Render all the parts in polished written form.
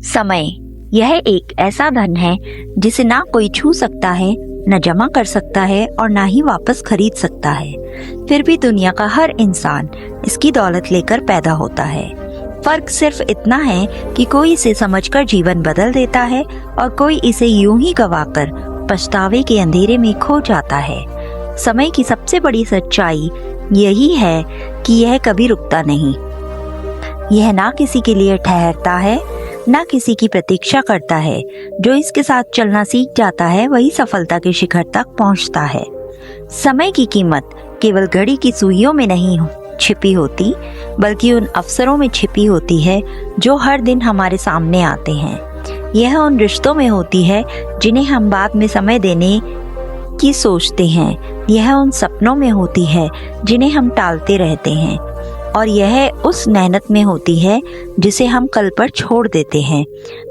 समय यह एक ऐसा धन है जिसे ना कोई छू सकता है, न जमा कर सकता है और ना ही वापस खरीद सकता है। फिर भी दुनिया का हर इंसान इसकी दौलत लेकर पैदा होता है। फर्क सिर्फ इतना है कि कोई इसे समझकर जीवन बदल देता है और कोई इसे यूं ही गवाकर पछतावे के अंधेरे में खो जाता है। समय की सबसे बड़ी सच्चाई यही है कि यह कभी रुकता नहीं। यह ना किसी के लिए ठहरता है, ना किसी की प्रतीक्षा करता है। जो इसके साथ चलना सीख जाता है वही सफलता के शिखर तक पहुंचता है। समय की कीमत केवल घड़ी की सुइयों में नहीं छिपी होती, बल्कि उन अवसरों में छिपी होती है जो हर दिन हमारे सामने आते हैं। यह उन रिश्तों में होती है जिन्हें हम बाद में समय देने की सोचते हैं। यह उन सपनों में होती है जिन्हें हम टालते रहते हैं, और यह उस मेहनत में होती है जिसे हम कल पर छोड़ देते हैं।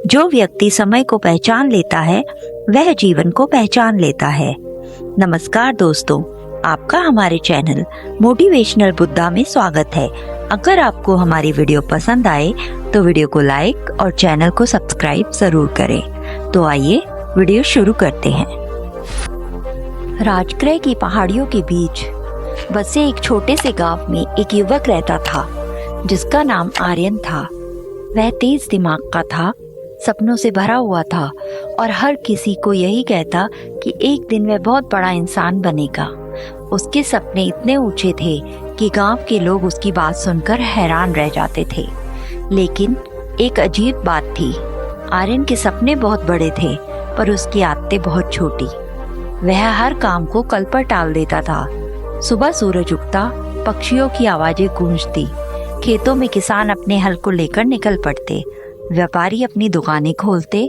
जो व्यक्ति समय को पहचान लेता है वह जीवन को पहचान लेता है। नमस्कार दोस्तों, आपका हमारे चैनल मोटिवेशनल बुद्धा में स्वागत है। अगर आपको हमारी वीडियो पसंद आए तो वीडियो को लाइक और चैनल को सब्सक्राइब जरूर करें। तो आइए वीडियो शुरू करते हैं। राजगृह की पहाड़ियों के बीच बसे एक छोटे से गांव में एक युवक रहता था जिसका नाम आर्यन था। वह तेज दिमाग का था, सपनों से भरा हुआ था और हर किसी को यही कहता कि एक दिन वह बहुत बड़ा इंसान बनेगा। उसके सपने इतने ऊंचे थे कि गांव के लोग उसकी बात सुनकर हैरान रह जाते थे। लेकिन एक अजीब बात थी, आर्यन के सपने बहुत बड़े थे पर उसकी आदतें बहुत छोटी। वह हर काम को कल पर टाल देता था। सुबह सूरज उगता, पक्षियों की आवाजें गूंजती, खेतों में किसान अपने हल को लेकर निकल पड़ते, व्यापारी अपनी दुकानें खोलते,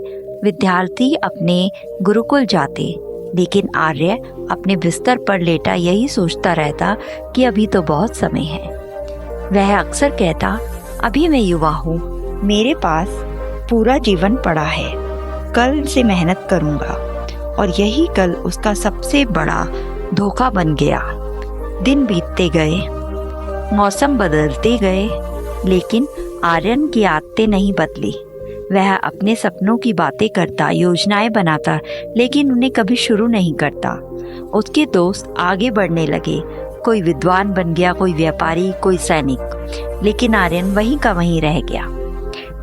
विद्यार्थी अपने गुरुकुल जाते। लेकिन आर्य अपने बिस्तर पर लेटा यही सोचता रहता कि अभी तो बहुत समय है। वह अक्सर कहता, अभी मैं युवा हूँ, मेरे पास पूरा जीवन पड़ा है, कल से मेहनत करूँगा। और यही कल उसका सबसे बड़ा धोखा बन गया। दिन बीतते गए, मौसम बदलते गए, लेकिन आर्यन की आदतें नहीं बदली। वह अपने सपनों की बातें करता, योजनाएं बनाता, लेकिन उन्हें कभी शुरू नहीं करता। उसके दोस्त आगे बढ़ने लगे, कोई विद्वान बन गया, कोई व्यापारी, कोई सैनिक, लेकिन आर्यन वहीं का वहीं रह गया।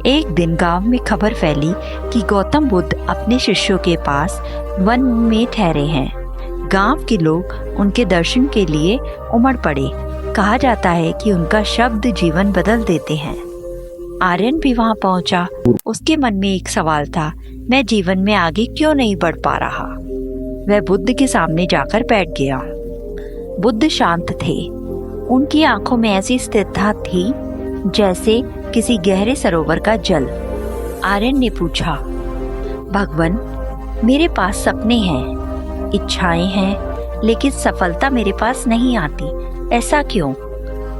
एक दिन गांव में खबर फैली कि गौतम बुद्ध अपने शिष्यों के पास वन में ठहरे हैं। गांव के लोग उनके दर्शन के लिए उमड़ पड़े। कहा जाता है कि उनका शब्द जीवन बदल देते हैं। आर्यन भी वहां पहुंचा। उसके मन में एक सवाल था, मैं जीवन में आगे क्यों नहीं बढ़ पा रहा। वह बुद्ध के सामने जाकर बैठ गया। बुद्ध शांत थे। उनकी आंखों में ऐसी स्थिरता थी जैसे किसी गहरे सरोवर का जल। आर्यन ने पूछा, भगवान, मेरे पास सपने हैं, इच्छाएं हैं, लेकिन सफलता मेरे पास नहीं आती, ऐसा क्यों।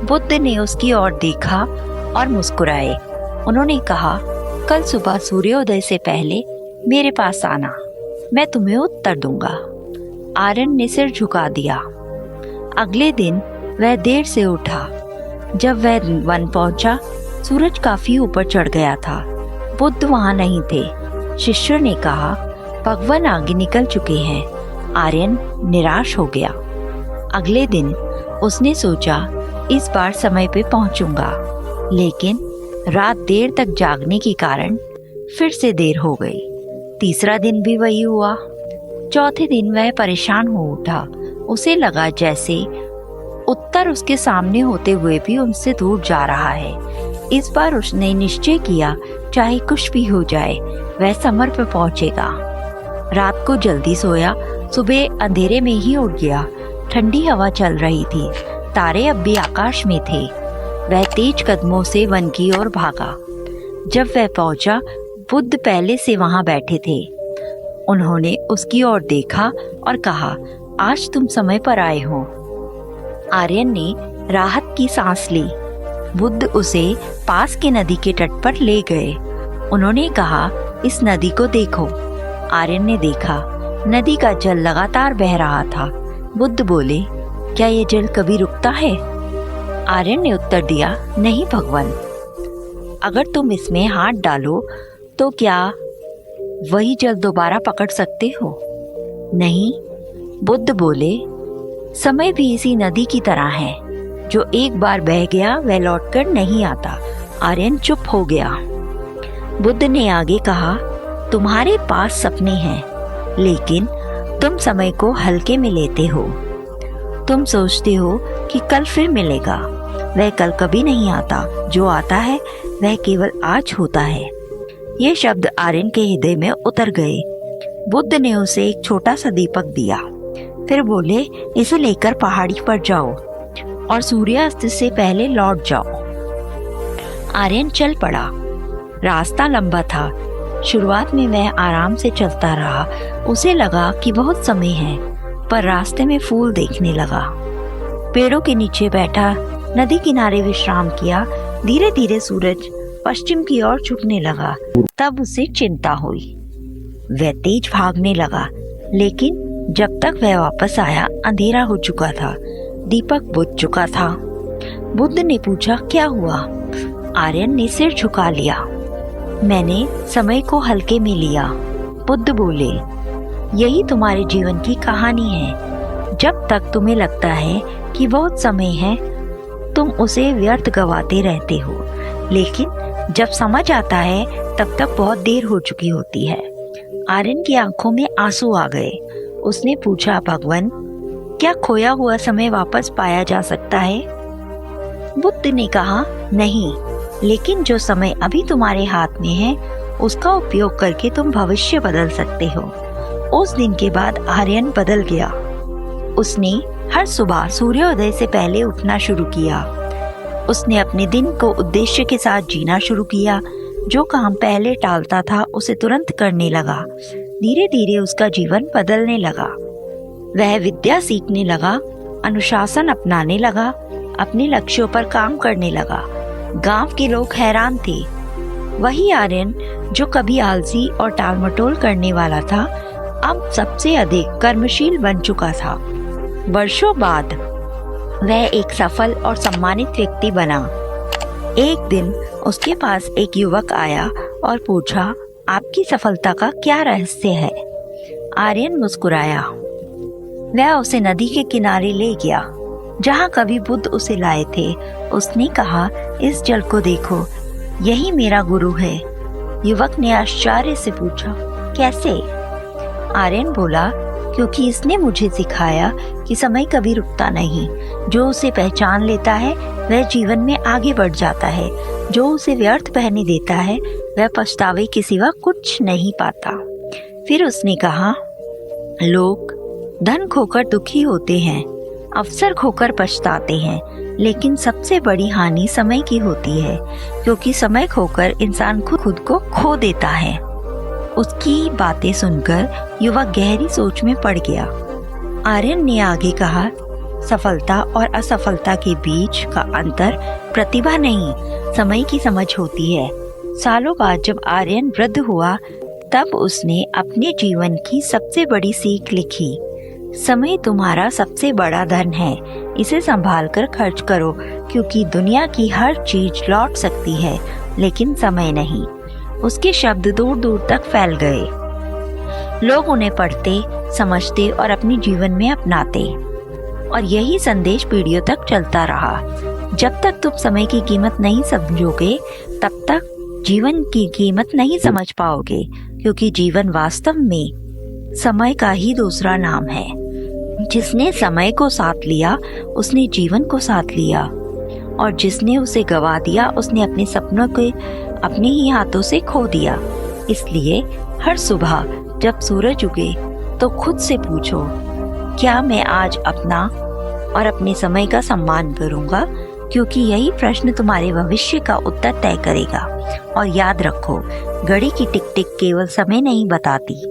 बुद्ध ने उसकी ओर देखा और मुस्कुराए। उन्होंने कहा, कल सुबह सूर्योदय से पहले मेरे पास आना, मैं तुम्हें उत्तर दूंगा। आर्यन ने सिर झुका दिया। अगले दिन वह देर से उठा। जब वह वन पहुंचा, सूरज काफी ऊपर चढ़ गया था। बुद्ध वहां नहीं थे। शिष्य ने कहा, भगवान आगे निकल चुके हैं। आर्यन निराश हो गया। अगले दिन उसने सोचा, इस बार समय पे पहुंचूंगा, लेकिन रात देर तक जागने के कारण फिर से देर हो गई। तीसरा दिन भी वही हुआ। चौथे दिन वह परेशान हो उठा। उसे लगा जैसे उत्तर उसके सामने होते हुए भी उनसे दूर जा रहा है। इस बार उसने निश्चय किया, चाहे कुछ भी हो जाए वह समय पर पहुंचेगा। रात को जल्दी सोया, सुबह अंधेरे में ही उठ गया। ठंडी हवा चल रही थी, तारे अब भी आकाश में थे। वह तेज कदमों से वन की ओर भागा। जब वह पहुंचा, बुद्ध पहले से वहां बैठे थे। उन्होंने उसकी ओर देखा और कहा, आज तुम समय पर आए हो। आर्यन ने राहत की सांस ली। बुद्ध उसे पास के नदी के तट पर ले गए। उन्होंने कहा, इस नदी को देखो। आर्यन ने देखा, नदी का जल लगातार बह रहा था। बुद्ध बोले, क्या ये जल कभी रुकता है। आर्यन ने उत्तर दिया, नहीं भगवान, अगर तुम इसमें हाथ डालो तो क्या वही जल दोबारा पकड़ सकते हो? नहीं, बुद्ध बोले, समय भी इसी नदी की तरह है, जो एक बार बह गया वह लौटकर नहीं आता। आर्यन चुप हो गया। बुद्ध ने आगे कहा, तुम्हारे पास सपने हैं, लेकिन तुम समय को हल्के में लेते हो। तुम सोचते हो कि कल फिर मिलेगा, वह कल कभी नहीं आता। जो आता है वह केवल आज होता है। ये शब्द आर्यन के हृदय में उतर गए। बुद्ध ने उसे एक छोटा सा दीपक दिया, फिर बोले, इसे लेकर पहाड़ी पर जाओ और सूर्यास्त से पहले लौट जाओ। आर्यन चल पड़ा। रास्ता लंबा था। शुरुआत में वह आराम से चलता रहा। उसे लगा कि बहुत समय है, पर रास्ते में फूल देखने लगा। पेड़ों के नीचे बैठा नदी किनारे विश्राम किया। धीरे धीरे सूरज पश्चिम की ओर झुकने लगा। तब उसे चिंता हुई। वह तेज भागने लगा, लेकिन जब तक वह वापस आया अंधेरा हो चुका था। दीपक बुझ चुका था। बुद्ध ने पूछा, क्या हुआ? आर्यन ने सिर झुका लिया। मैंने समय को हल्के में लिया। बुद्ध बोले, यही तुम्हारे जीवन की कहानी है। जब तक तुम्हें लगता है कि बहुत समय है, तुम उसे व्यर्थ गवाते रहते हो, लेकिन जब समझ आता है तब तक बहुत देर हो चुकी होती है। आर्यन की आंखों में आंसू आ गए। उसने पूछा, भगवान, क्या खोया हुआ समय वापस पाया जा सकता है? बुद्ध ने कहा, नहीं, लेकिन जो समय अभी तुम्हारे हाथ में है उसका उपयोग करके तुम भविष्य बदल सकते हो। उस दिन के बाद आर्यन बदल गया। उसने हर सुबह सूर्योदय से पहले उठना शुरू किया। उसने अपने दिन को उद्देश्य के साथ जीना शुरू किया। जो काम पहले टालता था उसे तुरंत करने लगा। धीरे धीरे उसका जीवन बदलने लगा। वह विद्या सीखने लगा, अनुशासन अपनाने लगा, अपने लक्ष्यों पर काम करने लगा। गांव के लोग हैरान थे। वही आर्यन जो कभी आलसी और टालमटोल करने वाला था, अब सबसे अधिक कर्मशील बन चुका था। वर्षों बाद वह एक सफल और सम्मानित व्यक्ति बना। एक दिन उसके पास एक युवक आया और पूछा, आपकी सफलता का क्या रहस्य है? आर्यन मुस्कुराया। वह उसे नदी के किनारे ले गया, जहाँ कभी बुद्ध उसे लाए थे। उसने कहा, इस जल को देखो, यही मेरा गुरु है। युवक ने आश्चर्य से पूछा, कैसे? आर्यन बोला, क्योंकि इसने मुझे सिखाया कि समय कभी रुकता नहीं। जो उसे पहचान लेता है वह जीवन में आगे बढ़ जाता है। जो उसे व्यर्थ बहने देता है वह पछतावे के सिवा कुछ नहीं पाता। फिर उसने कहा, लोग धन खोकर दुखी होते हैं, अवसर खोकर पछताते हैं, लेकिन सबसे बड़ी हानि समय की होती है, क्योंकि समय खोकर इंसान खुद को खो देता है। उसकी बातें सुनकर युवक गहरी सोच में पड़ गया। आर्यन ने आगे कहा, सफलता और असफलता के बीच का अंतर प्रतिभा नहीं, समय की समझ होती है। सालों बाद जब आर्यन वृद्ध हुआ, तब उसने अपने जीवन की सबसे बड़ी सीख लिखी, समय तुम्हारा सबसे बड़ा धन है, इसे संभाल कर खर्च करो, क्योंकि दुनिया की हर चीज लौट सकती है, लेकिन समय नहीं। उसके शब्द दूर दूर तक फैल गए। लोग उन्हें पढ़ते, समझते और अपने जीवन में अपनाते, और यही संदेश पीढ़ियों तक चलता रहा। जब तक तुम समय की कीमत नहीं समझोगे, तब तक जीवन की कीमत नहीं समझ पाओगे, क्योंकि जीवन वास्तव में समय का ही दूसरा नाम है। जिसने समय को साथ लिया उसने जीवन को साथ लिया, और जिसने उसे गवा दिया उसने अपने सपनों को अपने ही हाथों से खो दिया। इसलिए हर सुबह जब सूरज उगे तो खुद से पूछो, क्या मैं आज अपना और अपने समय का सम्मान करूंगा? क्योंकि यही प्रश्न तुम्हारे भविष्य का उत्तर तय करेगा। और याद रखो, घड़ी की टिक टिक केवल समय नहीं बताती,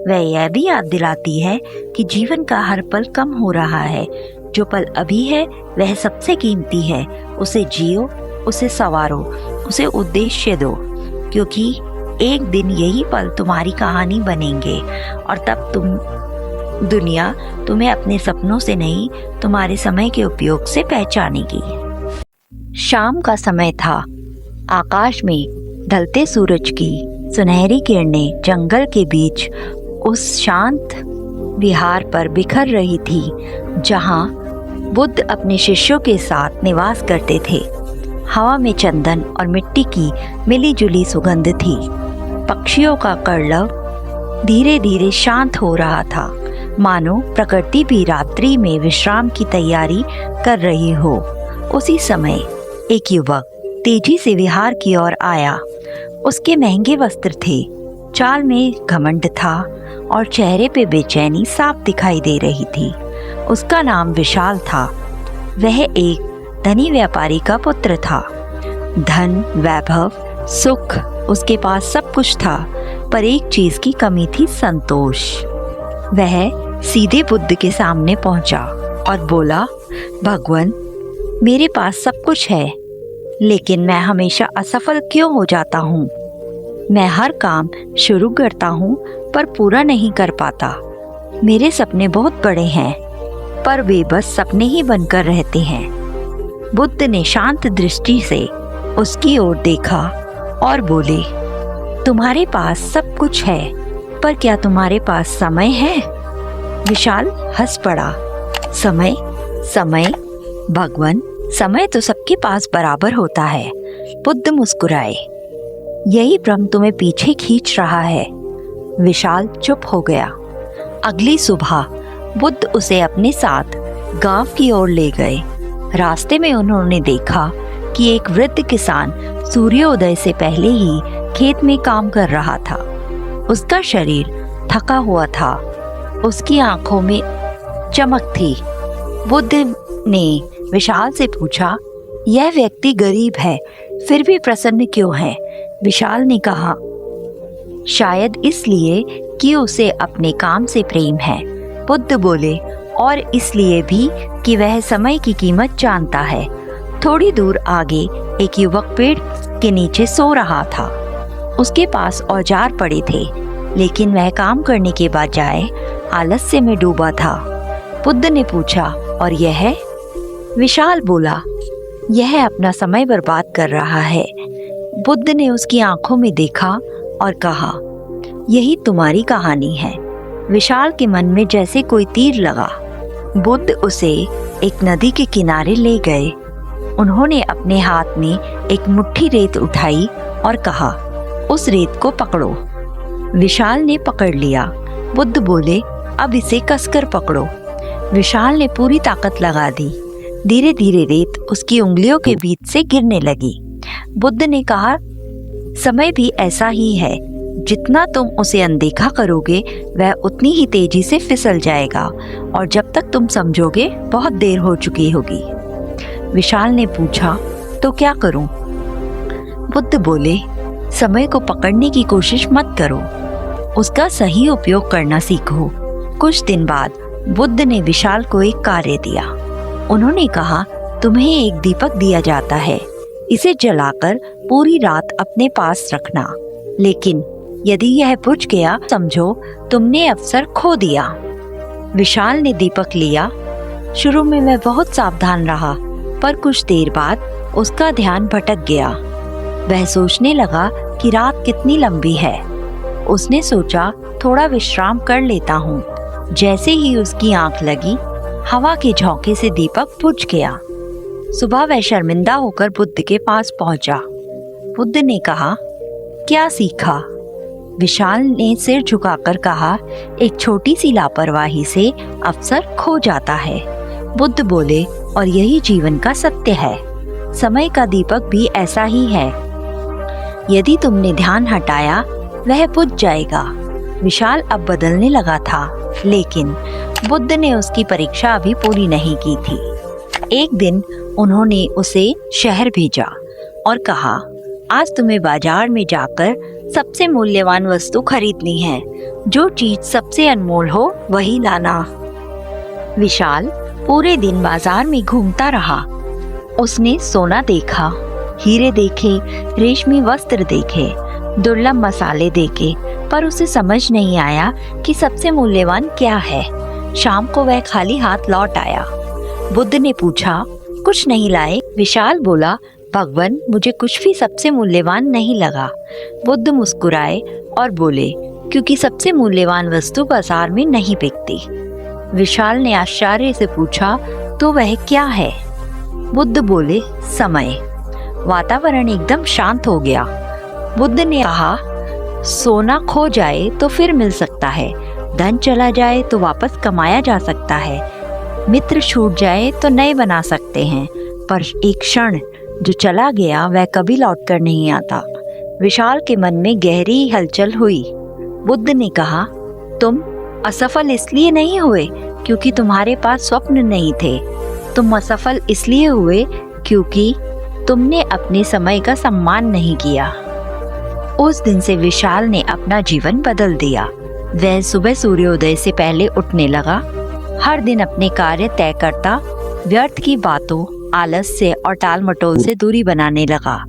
वह यह भी याद दिलाती है कि जीवन का हर पल कम हो रहा है। जो पल अभी है वह सबसे कीमती है। उसे जियो, उसे संवारो, उसे उद्देश्य दो, क्योंकि एक दिन यही पल तुम्हारी कहानी बनेंगे, और तब दुनिया तुम्हें अपने सपनों से नहीं, तुम्हारे समय के उपयोग से पहचानेगी। शाम का समय था। आकाश में ढलते सूरज की सुनहरी किरणें जंगल के बीच उस शांत विहार पर बिखर रही थी जहाँ बुद्ध अपने शिष्यों के साथ निवास करते थे। हवा में चंदन और मिट्टी की मिली-जुली सुगंध थी। पक्षियों का कलरव धीरे धीरे शांत हो रहा था, मानो प्रकृति भी रात्रि में विश्राम की तैयारी कर रही हो। उसी समय एक युवक तेजी से विहार की ओर आया। उसके महंगे वस्त्र थे, चाल में घमंड था और चेहरे पे बेचैनी साफ दिखाई दे रही थी। उसका नाम विशाल था। वह एक धनी व्यापारी का पुत्र था। धन, वैभव, सुख, उसके पास सब कुछ था, पर एक चीज की कमी थी, संतोष। वह सीधे बुद्ध के सामने पहुंचा और बोला, भगवान, मेरे पास सब कुछ है, लेकिन मैं हमेशा असफल क्यों हो जाता हूँ? मैं हर काम शुरू करता हूँ पर पूरा नहीं कर पाता। मेरे सपने बहुत बड़े हैं, पर वे बस सपने ही बनकर रहते हैं। बुद्ध ने शांत दृष्टि से उसकी ओर देखा और बोले, तुम्हारे पास सब कुछ है, पर क्या तुम्हारे पास समय है? विशाल हंस पड़ा। समय? समय? भगवान, समय तो सबके पास बराबर होता है। बुद्ध मुस्कुराए। यही भ्रम तुम्हें पीछे खींच रहा है। विशाल चुप हो गया। अगली सुबह बुद्ध उसे अपने साथ गांव की ओर ले गए। रास्ते में उन्होंने देखा कि एक वृद्ध किसान सूर्योदय से पहले ही खेत में काम कर रहा था। उसका शरीर थका हुआ था, उसकी आंखों में चमक थी। बुद्ध ने विशाल से पूछा, यह व्यक्ति गरीब है, फिर भी प्रसन्न क्यों है? विशाल ने कहा, शायद इसलिए कि उसे अपने काम से प्रेम है। बुद्ध बोले, और इसलिए भी कि वह समय की कीमत जानता है। थोड़ी दूर आगे एक युवक पेड़ के नीचे सो रहा था। उसके पास औजार पड़े थे, लेकिन वह काम करने के बजाय आलस्य में डूबा था। बुद्ध ने पूछा, और यह? विशाल बोला, यह अपना समय बर्बाद कर रहा है। बुद्ध ने उसकी आंखों में देखा और कहा, यही तुम्हारी कहानी है। विशाल के मन में जैसे कोई तीर लगा। बुद्ध उसे एक नदी के किनारे ले गए। उन्होंने अपने हाथ में एक मुट्ठी रेत उठाई और कहा, उस रेत को पकड़ो। विशाल ने पकड़ लिया। बुद्ध बोले, अब इसे कसकर पकड़ो। विशाल ने पूरी ताकत लगा दी। धीरे धीरे रेत उसकी उंगलियों के बीच से गिरने लगी। बुद्ध ने कहा, समय भी ऐसा ही है, जितना तुम उसे अनदेखा करोगे वह उतनी ही तेजी से फिसल जाएगा, और जब तक तुम समझोगे बहुत देर हो चुकी होगी। विशाल ने पूछा, तो क्या करूं? बुद्ध बोले, समय को पकड़ने की कोशिश मत करो, उसका सही उपयोग करना सीखो। कुछ दिन बाद बुद्ध ने विशाल को एक कार्य दिया। उन्होंने कहा, तुम्हें एक दीपक दिया जाता है, इसे जलाकर पूरी रात अपने पास रखना, लेकिन यदि यह बुझ गया समझो तुमने अवसर खो दिया। विशाल ने दीपक लिया। शुरू में वह बहुत सावधान रहा, पर कुछ देर बाद उसका ध्यान भटक गया। वह सोचने लगा कि रात कितनी लंबी है। उसने सोचा, थोड़ा विश्राम कर लेता हूँ। जैसे ही उसकी आंख लगी, हवा के झोंके से दीपक बुझ गया। सुबह वह शर्मिंदा होकर बुद्ध के पास पहुंचा। बुद्ध ने कहा, क्या सीखा? विशाल ने सिर झुकाकर कहा, एक छोटी सी लापरवाही से अवसर खो जाता है। बुद्ध बोले, और यही जीवन का सत्य है। समय का दीपक भी ऐसा ही है, यदि तुमने ध्यान हटाया वह बुझ जाएगा। विशाल अब बदलने लगा था, लेकिन बुद्ध ने उसकी परीक्षा अभी पूरी नहीं की थी। एक दिन उन्होंने उसे शहर भेजा और कहा, आज तुम्हें बाजार में जाकर सबसे मूल्यवान वस्तु खरीदनी है। जो चीज सबसे अनमोल हो वही लाना। विशाल पूरे दिन बाजार में घूमता रहा। उसने सोना देखा, हीरे देखे, रेशमी वस्त्र देखे, दुर्लभ मसाले देखे, पर उसे समझ नहीं आया कि सबसे मूल्यवान क्या है। शाम को वह खाली हाथ लौट आया। बुद्ध ने पूछा, कुछ नहीं लाए? विशाल बोला, भगवान, मुझे कुछ भी सबसे मूल्यवान नहीं लगा। बुद्ध मुस्कुराए और बोले, क्योंकि सबसे मूल्यवान वस्तु बाजार में नहीं बिकती। विशाल ने आश्चर्य से पूछा, तो वह क्या है? बुद्ध बोले, समय। वातावरण एकदम शांत हो गया। बुद्ध ने कहा, सोना खो जाए तो फिर मिल सकता है, धन चला जाए तो वापस कमाया जा सकता है, मित्र छूट जाए तो नए बना सकते हैं, पर एक क्षण जो चला गया वह कभी लौटकर नहीं आता। विशाल के मन में गहरी हलचल हुई। बुद्ध ने कहा, तुम असफल इसलिए नहीं हुए क्योंकि तुम्हारे पास स्वप्न नहीं थे, तुम असफल इसलिए हुए क्योंकि तुमने अपने समय का सम्मान नहीं किया। उस दिन से विशाल ने अपना जीवन बदल दिया। वह सुबह सूर्योदय से पहले उठने लगा, हर दिन अपने कार्य तय करता, व्यर्थ की बातों, आलस्य और टाल मटोल से दूरी बनाने लगा।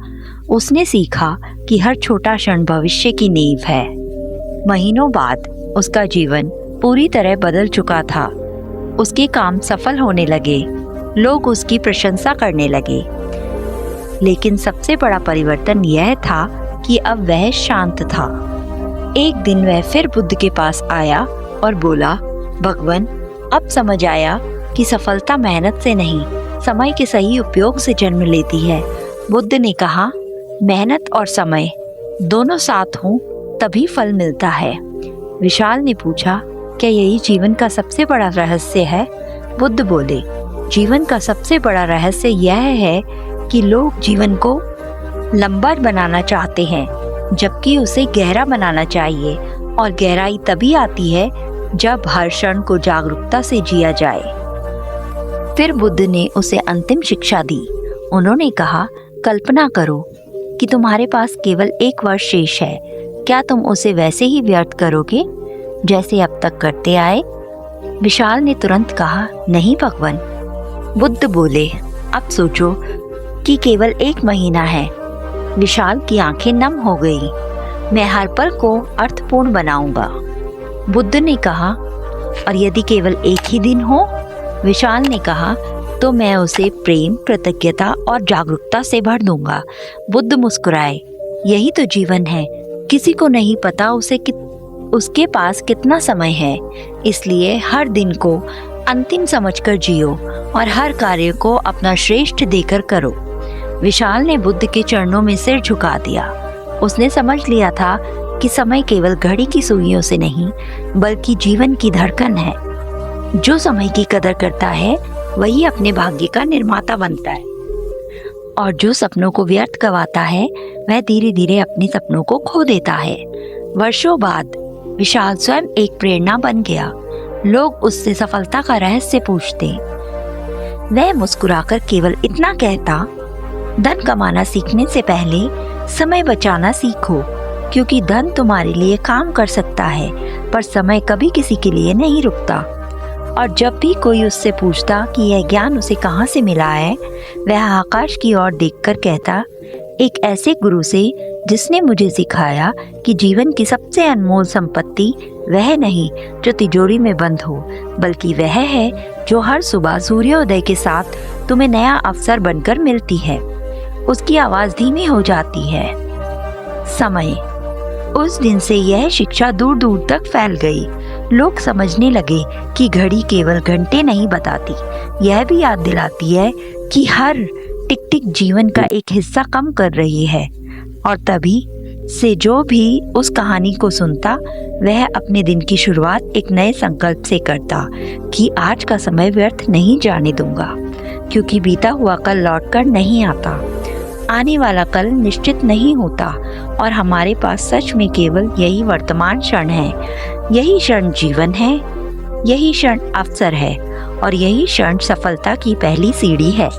उसने सीखा कि हर छोटा क्षण भविष्य की नींव है। महीनों बाद उसका जीवन पूरी तरह बदल चुका था। उसके काम सफल होने लगे, लोग उसकी प्रशंसा करने लगे। लेकिन सबसे बड़ा परिवर्तन यह था कि अब वह शांत था। एक दिन वह फिर बुद्ध के पास आया और बोला, भगवान, अब समझ आया कि सफलता मेहनत से नहीं, समय के सही उपयोग से जन्म लेती है। बुद्ध ने कहा, मेहनत और समय दोनों साथ हों तभी फल मिलता है। विशाल ने पूछा, क्या यही जीवन का सबसे बड़ा रहस्य है? बुद्ध बोले, जीवन का सबसे बड़ा रहस्य यह है कि लोग जीवन को लंबा बनाना चाहते हैं, जबकि उसे गहरा बनाना चाहिए, और गहराई तभी आती है जब हर क्षण को जागरूकता से जिया जाए। फिर बुद्ध ने उसे अंतिम शिक्षा दी। उन्होंने कहा, कल्पना करो कि तुम्हारे पास केवल 1 वर्ष शेष है। क्या तुम उसे वैसे ही व्यर्थ करोगे जैसे अब तक करते आए? विशाल ने तुरंत कहा, नहीं भगवान। बुद्ध बोले, अब सोचो कि केवल 1 महीना है। विशाल की आंखें नम हो गई। मैं हर पल को अर्थपूर्ण बनाऊंगा। बुद्ध ने कहा, और यदि केवल 1 ही दिन हो? विशाल ने कहा, तो मैं उसे प्रेम, कृतज्ञता और जागरूकता से भर दूंगा। बुद्ध मुस्कुराए, यही तो जीवन है। किसी को नहीं पता उसके पास कितना समय है, इसलिए हर दिन को अंतिम समझकर जियो और हर कार्य को अपना श्रेष्ठ देकर करो। विशाल ने बुद्ध के चरणों में सिर झुका दिया। उसने समझ लिया था कि समय केवल घड़ी की सुइयों से नहीं, बल्कि जीवन की धड़कन है। जो समय की कदर करता है वही अपने भाग्य का निर्माता बनता है, और जो सपनों को व्यर्थ गवाता है वह धीरे धीरे अपने सपनों को खो देता है। वर्षों बाद विशाल स्वयं एक प्रेरणा बन गया। लोग उससे सफलता का रहस्य पूछते। वह मुस्कुराकर केवल इतना कहता, धन कमाना सीखने से पहले समय बचाना सीखो, क्योंकि धन तुम्हारे लिए काम कर सकता है, पर समय कभी किसी के लिए नहीं रुकता। और जब भी कोई उससे पूछता कि यह ज्ञान उसे कहाँ से मिला है, वह आकाश की ओर देखकर कहता, एक ऐसे गुरु से जिसने मुझे सिखाया कि जीवन की सबसे अनमोल संपत्ति वह नहीं जो तिजोरी में बंद हो, बल्कि वह है जो हर सुबह सूर्योदय के साथ तुम्हें नया अवसर बनकर मिलती है। उसकी आवाज धीमी हो जाती है, समय। उस दिन से यह शिक्षा दूर दूर तक फैल गई। लोग समझने लगे कि घड़ी केवल घंटे नहीं बताती, यह भी याद दिलाती है कि हर टिक टिक जीवन का एक हिस्सा कम कर रही है। और तभी से जो भी उस कहानी को सुनता, वह अपने दिन की शुरुआत एक नए संकल्प से करता कि आज का समय व्यर्थ नहीं जाने दूंगा, क्योंकि बीता हुआ कल लौटकर नहीं आता, आने वाला कल निश्चित नहीं होता, और हमारे पास सच में केवल यही वर्तमान क्षण है। यही क्षण जीवन है, यही क्षण अवसर है, और यही क्षण सफलता की पहली सीढ़ी है।